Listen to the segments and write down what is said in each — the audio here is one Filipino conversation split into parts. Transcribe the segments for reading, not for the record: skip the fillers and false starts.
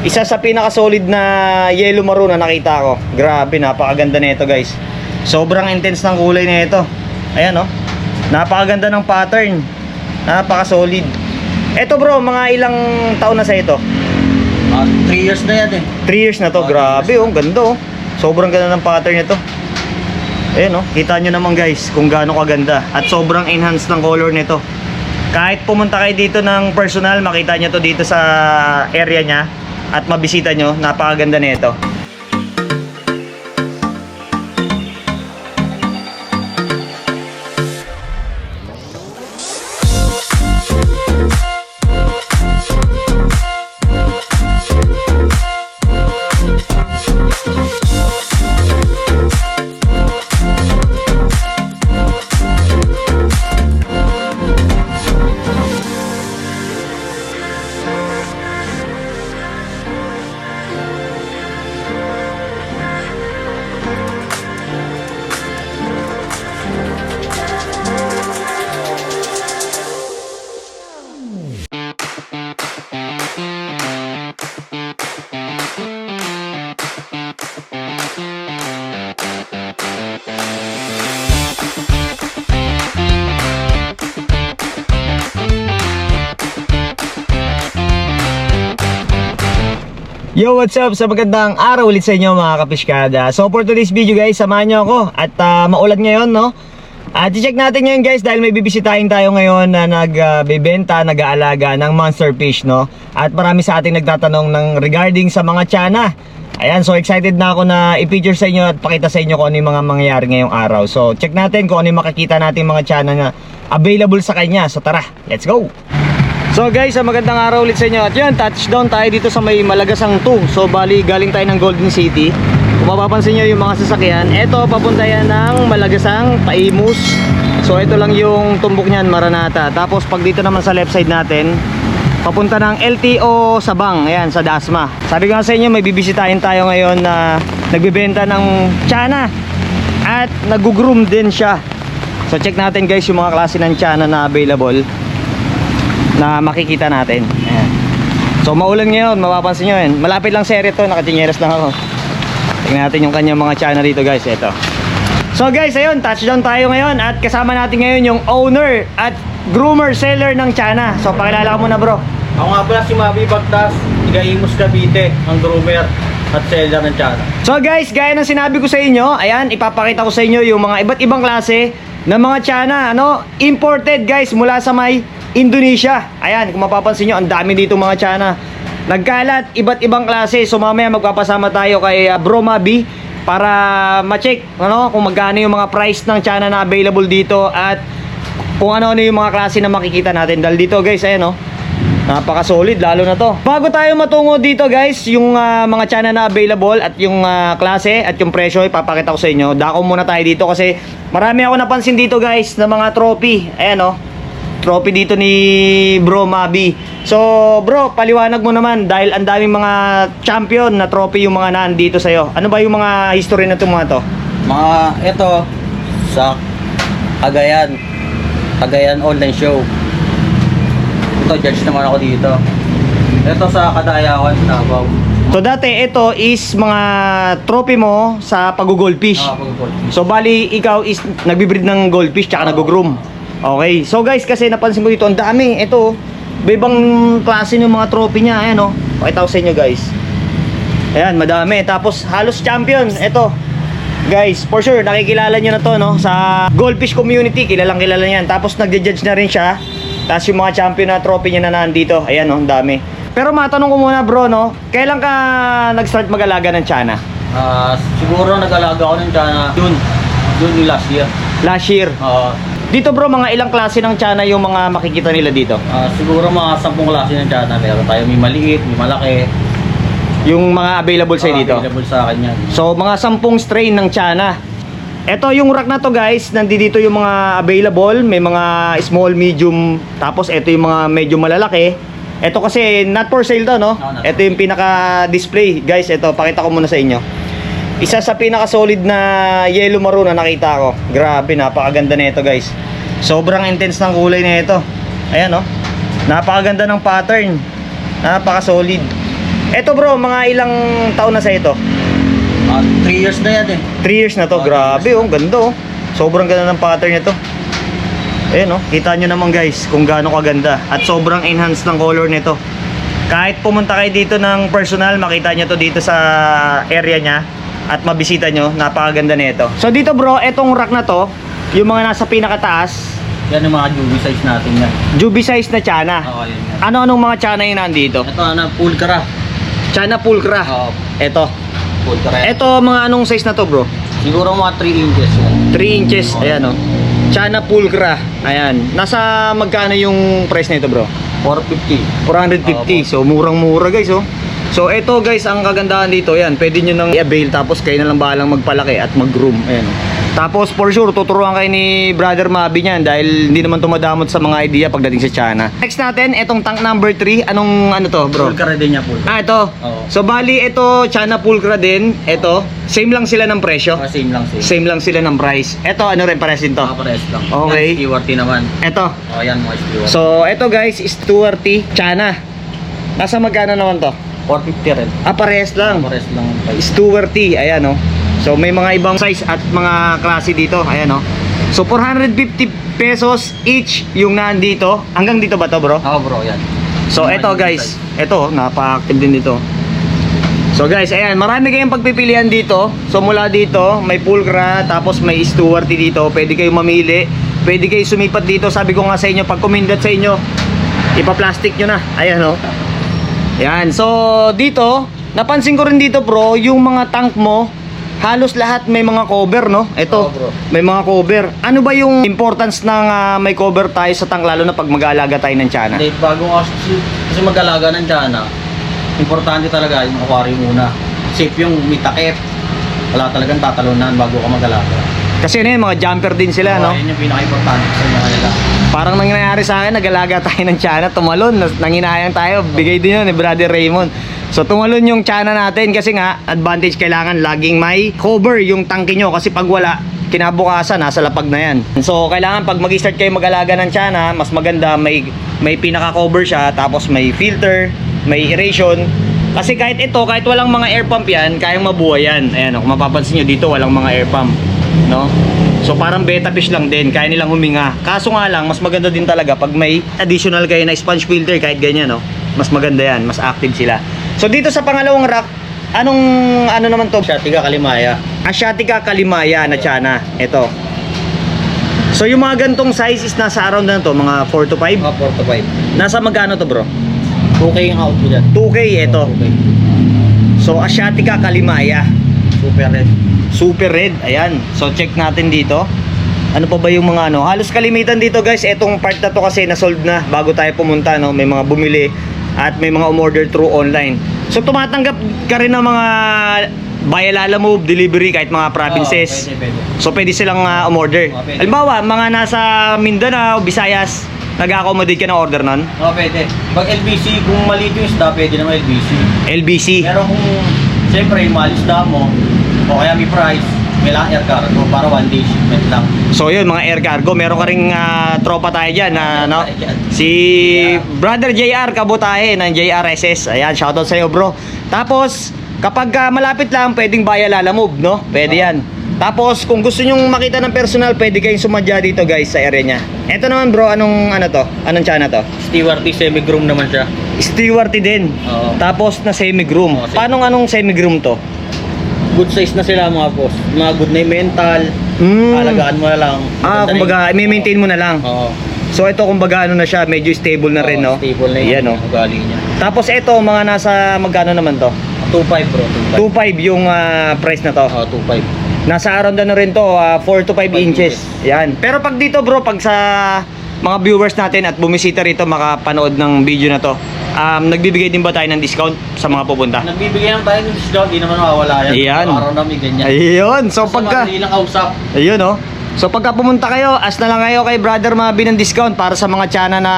Isa sa pinaka-solid na yellow maroon na nakita ko. Grabe, napakaganda nito, guys. Sobrang intense ng kulay nito. Ayan, oh. Napakaganda ng pattern. Napaka-solid. Ito, bro, mga ilang taon na sa ito? 3 years na yan eh. 3 years na to. Grabe, oh, ganda, oh. Sobrang ganda ng pattern nito. Ayan, oh. Kita nyo naman, guys, kung gaano kaganda. At sobrang enhanced ng color nito. Kahit pumunta kayo dito ng personal, makita nyo to dito sa area nya at mabisita nyo, napakaganda nito. Yo, what's up? Sa magandang araw ulit sa inyo mga kapiskada. So for today's video guys, samahan nyo ako. At maulan ngayon, no? At i-check natin ngayon guys, dahil may bibisitahin tayo ngayon na nagbebenta, nag-aalaga ng monster fish, no? At marami sa ating nagtatanong ng regarding sa mga tiyanak. Ayan, so excited na ako na i-feature sa inyo at pakita sa inyo kung ano yung mga mangyayari ngayong araw. So check natin kung ano yung makikita natin mga tiyanak na available sa kanya. So tara, let's go! So guys, magandang araw ulit sa inyo. At yun, touchdown tayo dito sa may Malagasang 2. So bali, galing tayo ng Golden City. Kung mapapansin nyo yung mga sasakyan, eto papunta yan ng Malagasang, Paimus. So ito lang yung tumbok nyan, Maranata. Tapos pag dito naman sa left side natin, papunta ng LTO Sabang, ayan, sa Dasma. Sabi ko nga sa inyo, may bibisitahin tayo ngayon na nagbebenta ng tiyanak. At nag-groom din siya. So check natin guys yung mga klase ng tiyanak na available na makikita natin. Ayan. So maulan ngayon, mapapansin nyo yan. Malapit lang sa area to, nakatinyeras lang ako. Tingnan natin yung kanyang mga tiyanak dito guys. Ito. So guys, ayun, touchdown tayo ngayon. At kasama natin ngayon yung owner at groomer seller ng tiyanak. So pakilala ka muna bro. Ako nga pala si Mavi Bagtas, Igaimus Cavite, ang groomer at seller ng tiyanak. So guys, gaya ng sinabi ko sa inyo, ayan, ipapakita ko sa inyo yung mga iba't ibang klase ng mga tiyanak, ano, imported guys mula sa may Indonesia. Ayan, kung mapapansin nyo, ang dami dito mga tiyanak. Nagkalat, iba't ibang klase. So mamaya magpapasama tayo kay Bro Mavi para ma-check, ano, kung magkano yung mga price ng tiyanak na available dito at kung ano-ano yung mga klase na makikita natin. Dahil dito guys, ayan, oh, napaka-solid, lalo na to. Bago tayo matungo dito guys, yung mga tiyanak na available at yung klase at yung presyo, ipapakita ko sa inyo. Dako muna tayo dito kasi marami ako napansin dito guys na mga trophy. Ayan, oh, trophy dito ni Bro Mavi. So bro, paliwanag mo naman dahil ang daming mga champion na trophy yung mga nandito sa'yo. Ano ba yung mga history na itong mga to? Mga ito sa Cagayan online show. Ito, judge naman ako dito. Ito sa Kadayawan, Davao. So dati ito is mga trophy mo sa pag-goldfish. Pag-goldfish. So bali ikaw is nagbi-breed ng goldfish tsaka nag-groom. Okay. So guys, kasi napansin ko dito ang dami. Ito, ibang klase ng mga trophy niya. Ayan, oh. Pakita ko sa inyo guys. Ayan, madami. Tapos halos champion. Ito. Guys, for sure nakikilala niyo na to, no, sa goldfish community. Kilalang kilala niyan. Tapos nagje-judge na rin siya. Tapos yung mga champion na trophy niya na nandito. Ayan, oh, ang dami. Pero matanong ko muna bro, no, kailan ka nag-start mag-alaga ng tiyanak? Siguro nag-alaga ako ng tiyanak June last year. Last year. Dito bro, mga ilang klase ng tiyanak yung mga makikita nila dito? Siguro mga 10 klase ng tiyanak. Meron tayo, may maliit, may malaki. Yung mga available sa dito? Available sa akin yan. So mga 10 strain ng tiyanak. Ito yung rack na to guys, nandito yung mga available. May mga small, medium. Tapos ito yung mga medyo malalaki. Ito kasi not for sale to, no? Ito yung pinaka-display. Guys, ito, pakita ko muna sa inyo. Isa sa pinaka-solid na yellow maroon na nakita ko. Grabe, napakaganda nito guys. Sobrang intense ng kulay nito. Ayan, oh. Napakaganda ng pattern. Napaka-solid. Eto bro, mga ilang taon na sa ito? 3 years na yan eh. 3 years na to, grabe oh, ganda oh. Sobrang ganda ng pattern nito. Ayan oh, kita nyo naman guys kung gaano kaganda. At sobrang enhanced ng color nito. Kahit pumunta kayo dito ng personal, makita nyo to dito sa area nya. At mabisita nyo, napakaganda nito. So dito bro, etong rack na to, yung mga nasa pinakataas, Yan yung mga Juby size natin yan. Juby size na Chana. Oo, yan yan. Ano-anong mga Chana yung nandito? Ito na, pulkara. Chana Pulcra. Oo, Ito. pulkara yan. Ito, mga anong size na to bro? Siguro mga 3 inches yan. 3 inches, ayan oh. Chana Pulcra. Ayan. Nasa magkano yung price na ito bro? 450. 450. So murang-mura guys oh. So ito guys, ang kagandahan dito, yan, pwede nyo nang i-avail tapos kayo na lang bahalang magpalaki at mag-groom. Ayan oh. Tapos for sure, tuturuan kayo ni Brother Mabi niyan dahil hindi naman tumadamot sa mga idea pagdating sa Chana. Next natin, etong tank number 3. Anong ano to bro? Pulkara din niya, pulkara. Ito. Oo. So bali ito, Chana Pulcra din. Ito, same lang sila ng presyo. Same lang, same. Same lang sila ng price. Ito, ano rin, pares din to. Pares lang. Okay. Yan, Stewart naman. Ito. O, yan mga Stewart. So, ito guys, Stuart T. Chana. Nasa magkano naman to? 450 rin. Pares lang. Pares lang ang price. Stuart T. Ayan oh. So, may mga ibang size at mga klase dito. Ayan oh. So, 450 pesos each yung nandito. Hanggang dito ba to bro? Oo bro, yan. So, Mga ito Juby guys. size. Ito, napaka-active din dito. So guys, ayan, marami kayong pagpipilian dito. So mula dito, may Pulcra, tapos may Stuart dito. Pwede kayong mamili. Pwede kayo sumipat dito. Sabi ko nga sa inyo, pag kumindat sa inyo, ipa-plastic nyo na. Ayan oh. Ayan, so dito, napansin ko rin dito bro, yung mga tank mo, halos lahat may mga cover, no? Ito, Oo, bro. may mga cover. Ano ba yung importance ng may cover tayo sa tank, lalo na pag mag-aalaga tayo ng Chana? Hindi, bago kasi mag-alaga ng Chana, importante talaga yung aquarium muna. Safe yung may takip. Wala talagang tatalunan bago ka mag-alaga. Kasi ano yun, mga jumper din sila, no? Yun yung pinaka-importante sa mga nila. Parang nangyayari sa akin, nag-alaga tayo ng Chana, tumalon, nanginayang tayo, bigay din yun ni Brother Raymond. So tumalon yung Chana natin kasi nga, advantage kailangan laging may cover yung tangke nyo kasi pag wala, kinabukasan, nasa lapag na yan. So kailangan pag mag-start kayo mag-alaga ng Chana, mas maganda may pinaka-cover siya, tapos may filter, may aeration. Kasi kahit ito, kahit walang mga air pump yan, kayang mabuhay yan. Ayan, kung mapapansin nyo dito, walang mga air pump, no? So parang beta fish lang din, kaya nilang huminga. Kaso nga lang, mas maganda din talaga pag may additional kayo na sponge filter kahit ganyan, no? Mas maganda yan, mas active sila. So dito sa pangalawang rack, anong ano naman to? Asiatica Kalimaya. Asiatica Kalimaya na Chana. Ito. So yung mga gantong size is nasa around na to, mga 4 to 5. 4 to 5. Nasa magkano to bro? 2K yung out ko dyan. 2K ito. 2K. So Asiatica Kalimaya. Super red. Super red, ayan. So check natin dito. Ano pa ba yung mga ano? Halos kalimitan dito guys. Etong part na to kasi na-sold na bago tayo pumunta, no? May mga bumili at may mga umorder through online. So tumatanggap ka rin ng mga Bayalala Move, delivery kahit mga provinces. Pwede. So pwede silang umorder. Pwede. Halimbawa, mga nasa Mindanao, Visayas, nag-accommodate ka ng order nun? Pwede. Pag LBC, kung maliit yung isda, pwede naman LBC. LBC. Pero kung, siyempre, yung mahal isda mo, o kaya may price, kailangan air cargo para 1 day shipment lang. So yun, mga air cargo, meron ka ring tropa tayo dyan na no? Si Brother JR Kabutahe ng JRSS. Ayan, shoutout sa'yo bro. Tapos, kapag malapit lang, pwedeng Bayalala Move, no? Pwede yan. Tapos, kung gusto nyong makita ng personal, pwede kayong sumadya dito guys sa area nya. Eto naman bro, anong ano to? Anong Chana to? Stewart semi-groom naman siya. Stewart din. Oo. Tapos na semi-groom. Oo, semi- Paano anong semi-groom to? Good size na sila mga boss. Mga good na yung mental. Alagaan mo na lang. Maganda Kumbaga, i-maintain mo na lang. Oo. So ito kumbaga ano na siya, medyo stable na rin, no? Stable na Yan, yung no? ugali niya. Tapos ito, mga nasa magkano naman to? 2.5 bro, 2.5. 2.5 yung price na to. 2.5. Nasa around na rin to, 4 to 5 inches. Yan. Pero pag dito bro, pag sa mga viewers natin at bumisita rito makapanood ng video na to, nagbibigay din ba tayo ng discount sa mga pupunta? Nagbibigay lang tayo ng discount, di naman mawawala yan. Ayan. Araw na may ganyan. Ayun. So Basta pagka madali lang kausap. ayun oh. So pagka pumunta kayo, ask na lang kayo kay Brother Mabi ng discount para sa mga Chana na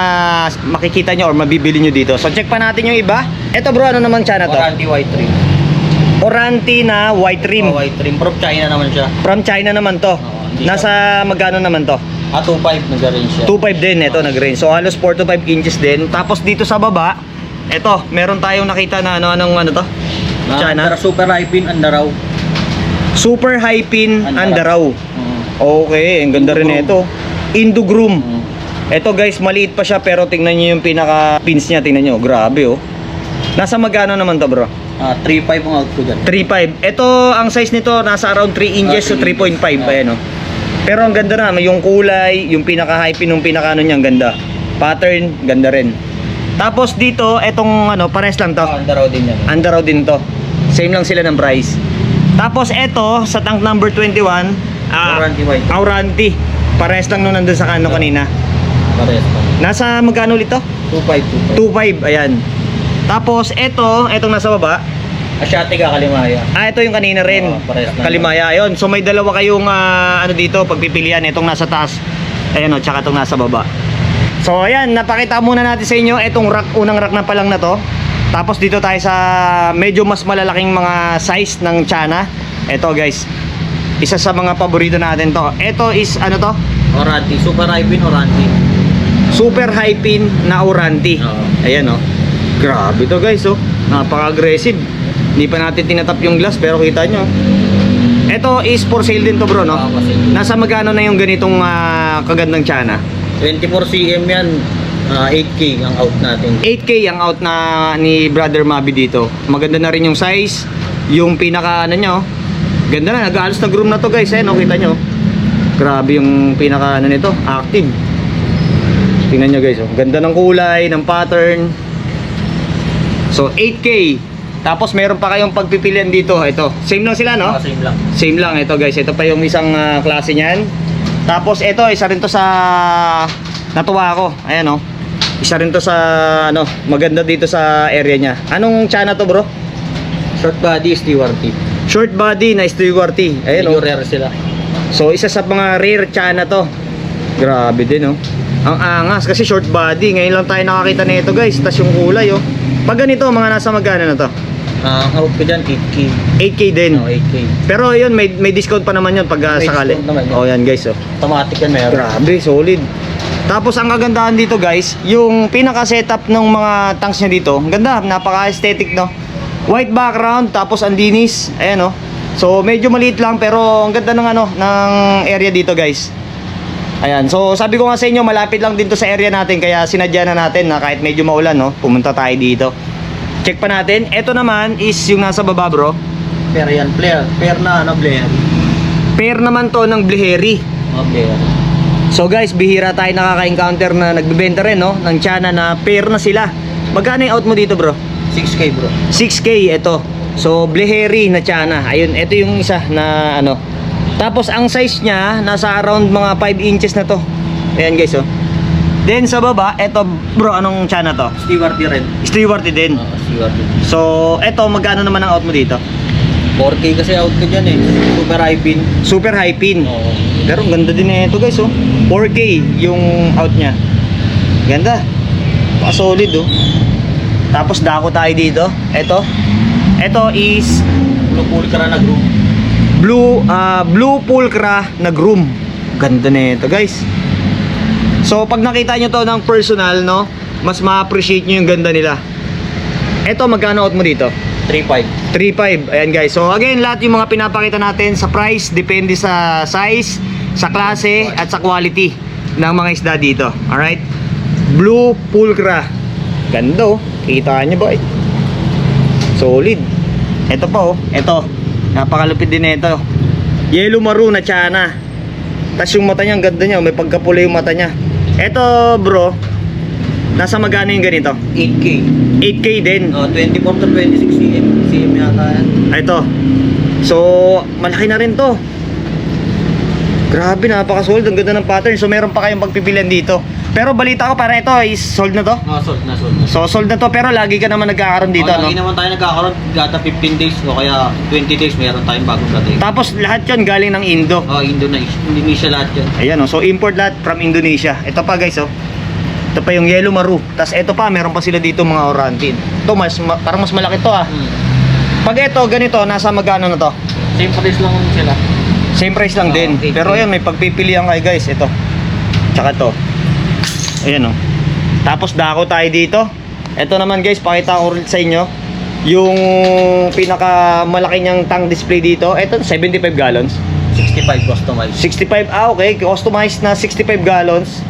makikita nyo or mabibili nyo dito. So check pa natin yung iba. Ito bro, ano naman Chana to? Oranti white trim. Oranti na white rim. White trim. From China naman siya. From China naman to. hindi Nasa magkano naman to? 2.5 nag-range siya. 2.5 din, ito nag-range. So halos 4 to 5 inches din. Tapos dito sa baba, Eto, meron tayong nakita na ano to? Chana? Super Hypin Andaraw. Super Hypin Andaraw. Mm. Okay, ang ganda rin Indo-groom. ito. Indo-groom. Eto guys, maliit pa siya pero tingnan niyo yung pinaka pins niya, tingnan niyo. Grabe oh. Nasa magkano naman to, bro? 3.5 ang out ko dyan. 3.5. Ito, ang size nito nasa around 3 inches to 3.5. Ayan oh. Pero ang ganda na, yung kulay, yung pinaka-hypin, yung pinaka-ano niya, ang ganda. Pattern, ganda rin. Tapos dito, etong ano, pares lang to. Andaraw din yan. Andaraw din to. Same lang sila ng price. Tapos eto, sa tank number 21, Auranti white. Auranti. Pares lang nung nandun sa kano kanina. Pares pa. Nasa magkano ulit to? 2.5. 2.5, ayan. Tapos etong nasa baba. Asiatic Kalimaya. Ito yung kanina rin. Oo, pares lang. Kalimaya, ayun. So may dalawa kayong ano dito, pagpipilian. Itong nasa taas. Ayan o, tsaka itong nasa baba. So ayan, napakita muna natin sa inyo itong rack, unang rack na pa lang na to. Tapos dito tayo sa medyo mas malalaking mga size ng Chana. Ito guys, isa sa mga paborito natin to. Ito is ano to? Auranti. Super Hypin Auranti. Super Hypin na Auranti. Oo. Ayan oh. Grabe to guys oh. Napaka-aggressive. Hindi pa natin tinatap yung glass pero kita nyo. Ito is for sale din to bro, no? Oo, kasi Nasa magkano na yung ganitong kagandang Chana? 24 cm yan. 8K ang out natin. 8K ang out na ni Brother Mabi dito. Maganda na rin yung size. Yung pinaka ano nyo. Ganda na, nag-aalos na groom na to guys. No? Kita nyo. Grabe yung pinaka ano nito. Active. Tingnan nyo guys. Oh. Ganda ng kulay, ng pattern. So 8K. Tapos meron pa kayong pagpipilian dito. Ito. Same lang sila, no? Same lang. Same lang ito guys. Ito pa yung isang klase niyan. Tapos ito, isa rin to sa natuwa ako. Ayan oh. Isa rin to sa ano, maganda dito sa area niya. Anong Chana to, bro? Short body, Stewarty. Short body na Stewarty. Ayan Medyo oh. rare sila. So isa sa mga rare Chana to. Grabe din oh. Ang angas kasi short body. Ngayon lang tayo nakakita nito guys. Tas yung kulay oh. Pag ganito, mga nasa magkano na to? Ang out ko dyan, 8K. 8K din. 8K. Pero yun, may discount pa naman yun pag May sakali. discount naman yun. Oh yan guys oh. Automatic yan meron. Grabe, solid. Tapos ang kagandahan dito guys, yung pinaka setup ng mga tanks niya dito, ang ganda, napaka-aesthetic no. White background, tapos ang dinis, ayan oh. So medyo maliit lang pero ang ganda ng ano, ng area dito guys. Ayan, so sabi ko nga sa inyo, malapit lang dito sa area natin kaya sinadya na natin na kahit medyo maulan no, pumunta tayo dito. Check pa natin. Ito naman is yung nasa baba bro. Pair yan, player. Pair na ano, player. Pair naman to ng Bleheri. Okay. So guys, bihira tayo nakaka-encounter na nagbebenta rin no, ng Chana na pair na sila. Magkano yung out mo dito bro? 6K bro. 6K ito. So Bleheri na Chana. Ayun, ito yung isa na ano. Tapos ang size niya nasa around mga 5 inches na to. Ayan guys oh. Then sa baba, ito bro, anong Chana to? Stewarty rin. Stewarty din. Stewarty. So ito, magkano naman ang out mo dito? 4K kasi out ko dyan eh. Super Hypin. Super Hypin. Oo. Pero ang ganda din ito guys oh. 4K yung out niya. Ganda. Baka solid oh. Tapos dako tayo dito. Ito is Blue Pulcra na group. blue pulcra na groom. Ganda na ito guys. So pag nakita nyo to ng personal no, mas ma-appreciate nyo yung ganda nila. Ito magkano out mo dito? 3.5. 3.5. Ayan guys. So again, lahat yung mga pinapakita natin sa price depende sa size, sa klase at sa quality ng mga isda dito. Alright? Blue pulcra. Ganda oh. Kita nyo ba eh? Solid. Ito pa oh. Ito. Napakalupit din ito. Yellow maroon na Chana. Tapos yung mata niya, ang ganda niya. May pagkapula yung mata niya. Ito bro, nasa magkano yung ganito? 8K. 8K din. 24 to 26 cm. CM yata yan. Ito. So, malaki na rin to. Grabe, napaka-solid. Ang ganda ng pattern. So, meron pa kayong pagpipilian dito. Pero balita ko para ito is sold na to. Sold na, sold na. So, sold na to. Pero lagi ka naman nagkakaroon dito, no? Lagi naman tayo nagkakaroon. Gata 15 days o kaya 20 days meron tayong bagong dating. Tapos, lahat yun galing ng Indo. Indonesia lahat yan. Ayan, oh. So, import lahat from Indonesia. Ito pa, guys, oh. Ito pa yung yellow maru. Tapos, ito pa, meron pa sila dito mga Auranti. Ito, parang mas malaki to, ah. Pag ito, ganito, nasa magkano na to? Same price lang sila. Same price lang din. 8K. Pero ayan, may pagpipilian kayo guys. Ito. Tsaka to. Ayan oh. Tapos dako tayo dito. Ito naman guys, pakita ko ulit sa inyo yung pinakamalaki niyang tank display dito. Ito 75 gallons. 65 customized. 65, okay, customized na 65 gallons.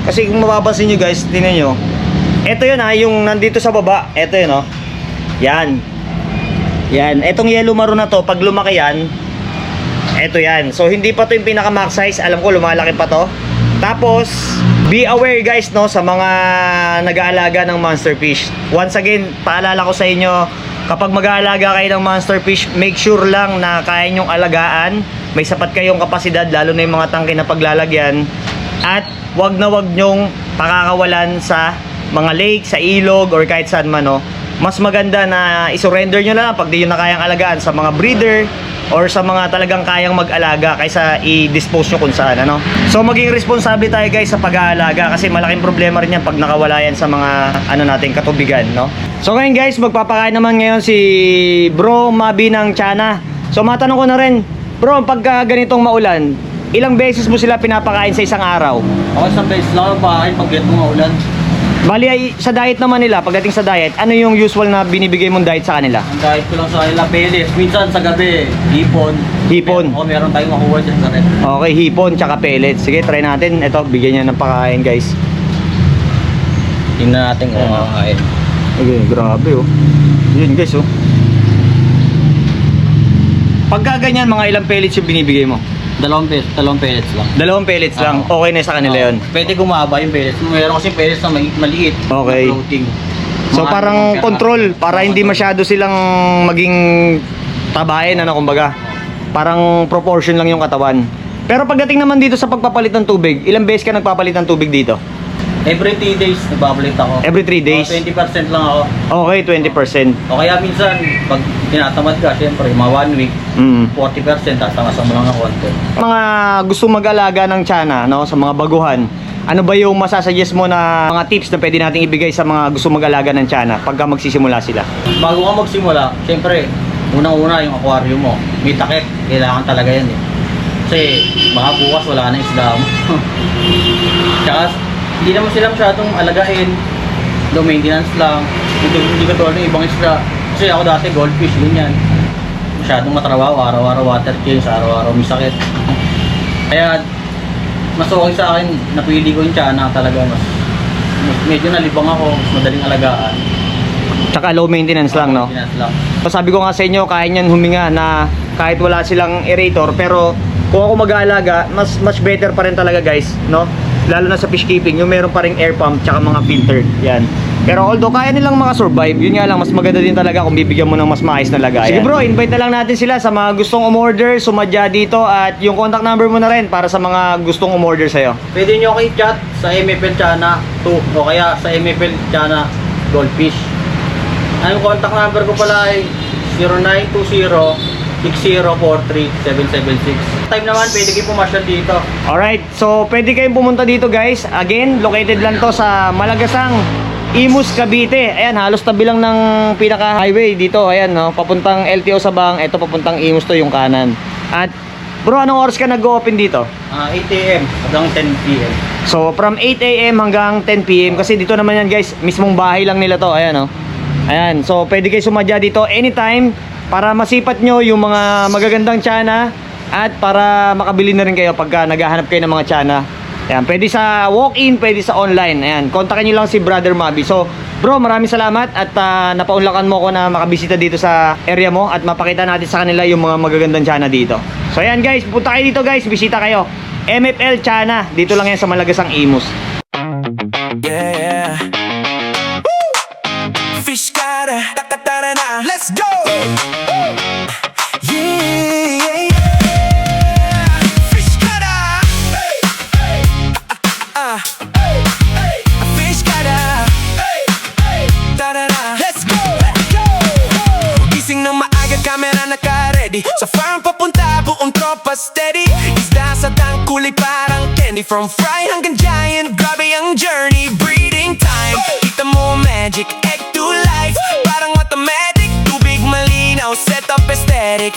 Kasi kung mapapansin nyo guys, tingnan nyo. Ito yun yung nandito sa baba. Ito yun Yan. Yan, etong yellow maroon na to, pag lumaki yan, ito yan. So hindi pa to yung pinaka max size, alam ko lumalaki pa to. Tapos, be aware guys sa mga nag-aalaga ng monster fish. Once again, paalala ko sa inyo, kapag mag-aalaga kayo ng monster fish, make sure lang na kaya nyong alagaan. May sapat kayong kapasidad, lalo na yung mga tangke na paglalagyan. At wag na wag nyong pakakawalan sa mga lake, sa ilog, or kahit saan man Mas maganda na isurrender nyo na lang pag di nyo na kayang alagaan sa mga breeder or sa mga talagang kayang mag-alaga kaysa i-dispose nyo kung saan So maging responsable tayo guys sa pag-aalaga kasi malaking problema rin yan pag nakawala yan sa mga nating katubigan So ngayon guys, magpapakain naman ngayon si Bro Mabi ng Tiana. So matanong ko na rin, bro, pagka ganitong maulan, ilang beses mo sila pinapakain sa isang araw? Ako isang beses lang ako pakain pag ganito maulan. Bali ay sa diet naman nila, pagdating sa diet, ano yung usual na binibigay mong diet sa kanila? Ang diet ko lang sa kanila, pellets. Minsan sa gabi, hipon. Hipon. O meron tayong makuha dyan sa red. Okay, hipon tsaka pellets. Sige, try natin. Ito, bigyan niya ng pakain guys. Tingnan natin kung makakain. Okay, grabe Yun guys Pagka ganyan, mga ilang pellets yung binibigay mo? Dalawang pellets lang. Dalawang pellets lang, okay na sa kanila yun. Pwede gumaba yung pellets. Meron kasi pellets na maliit. Okay. Na floating. So parang control, para hindi masyado silang maging tabain, kumbaga. Parang proportion lang yung katawan. Pero pagdating naman dito sa pagpapalit ng tubig, ilang beses ka nagpapalit ng tubig dito? Every 3 days nagbabalit ako. Every 3 days? 20% lang ako. Okay, 20%. O kaya minsan, pag tinatamad ka, syempre, mga 1 week, 40%, tatangasan mo lang ng konti. Mga gusto mag-alaga ng tiana, sa mga baguhan, ano ba yung masasuggest mo na mga tips na pwede nating ibigay sa mga gusto mag-alaga ng tiana pagka magsisimula sila? Bago ka magsimula, syempre, unang-una yung aquarium mo. May takip, kailangan talaga yan Kasi baka bukas wala na isda mo. Tsaka, hindi naman sila masyadong alagain. Low maintenance lang. Hindi katulad ng ibang isda. Kasi ako dati goldfish, ganyan. Masyadong matrabaho, araw-araw water change, araw-araw may sakit. Kaya mas okay sa akin, napili ko yung tiana talaga. Mas medyo nalibang ako, mas madaling alagaan. Tsaka low maintenance lang, Maintenance lang. So sabi ko nga sa inyo, kaya niyan huminga na kahit wala silang aerator, pero kung ako mag-aalaga, much better pa rin talaga guys, Lalo na sa fish keeping, yung meron pa ring air pump tsaka mga filter, yan. Pero although kaya nilang makasurvive, yun nga lang, mas maganda din talaga kung bibigyan mo ng mas maayos na lagayan. Sige bro, invite na lang natin sila sa mga gustong umorder, sumadya dito, at yung contact number mo na rin para sa mga gustong umorder sa'yo. Pwede nyo ako i-chat sa MFL Tiana 2 o kaya sa MFL Tiana Goldfish. Ang contact number ko pala ay 0920-6043-776. Time naman, pwede kayo pumasyal dito. Alright, so pwede kayong pumunta dito guys. Again, located lang to sa Malagasang, Imus, Cavite. Ayan, halos tabi lang ng pinaka-highway dito. Ayan, papuntang LTO Sabang. Ito, papuntang Imus to yung kanan. At, bro, anong oras ka nag-open dito? 8 AM hanggang 10 PM. So, from 8 AM hanggang 10 PM. Kasi dito naman yan guys, mismong bahay lang nila to. Ayan, Ayan, so pwede kayo sumadya dito anytime para masipat nyo yung mga magagandang tiana at para makabili na rin kayo pagka naghahanap kayo ng mga tiana. Ayan, pwede sa walk-in, pwede sa online. Ayan, kontakin nyo lang si Brother Mabi. So, bro, maraming salamat at napaunlakan mo ko na makabisita dito sa area mo at mapakita natin sa kanila yung mga magagandang tiana dito. So, ayan guys, punta kayo dito guys, bisita kayo. MFL Tiana, dito lang yan sa Malagasang Imus. Yeah. Fish gotta ta-ta-ta-na-na. Let's go. Yeah. Fish gotta. Fish gotta. Ta-da-da. Let's go. Gising ng maaga, camera naka-ready. Sa farm papunta, buong tropa steady. Isda sa tank, kulay parang candy. From fry hanggang giant, grabe ang journey. Breeding time, kita mo magic, egg to life. Parang automatic, tubig malinaw, set up aesthetic.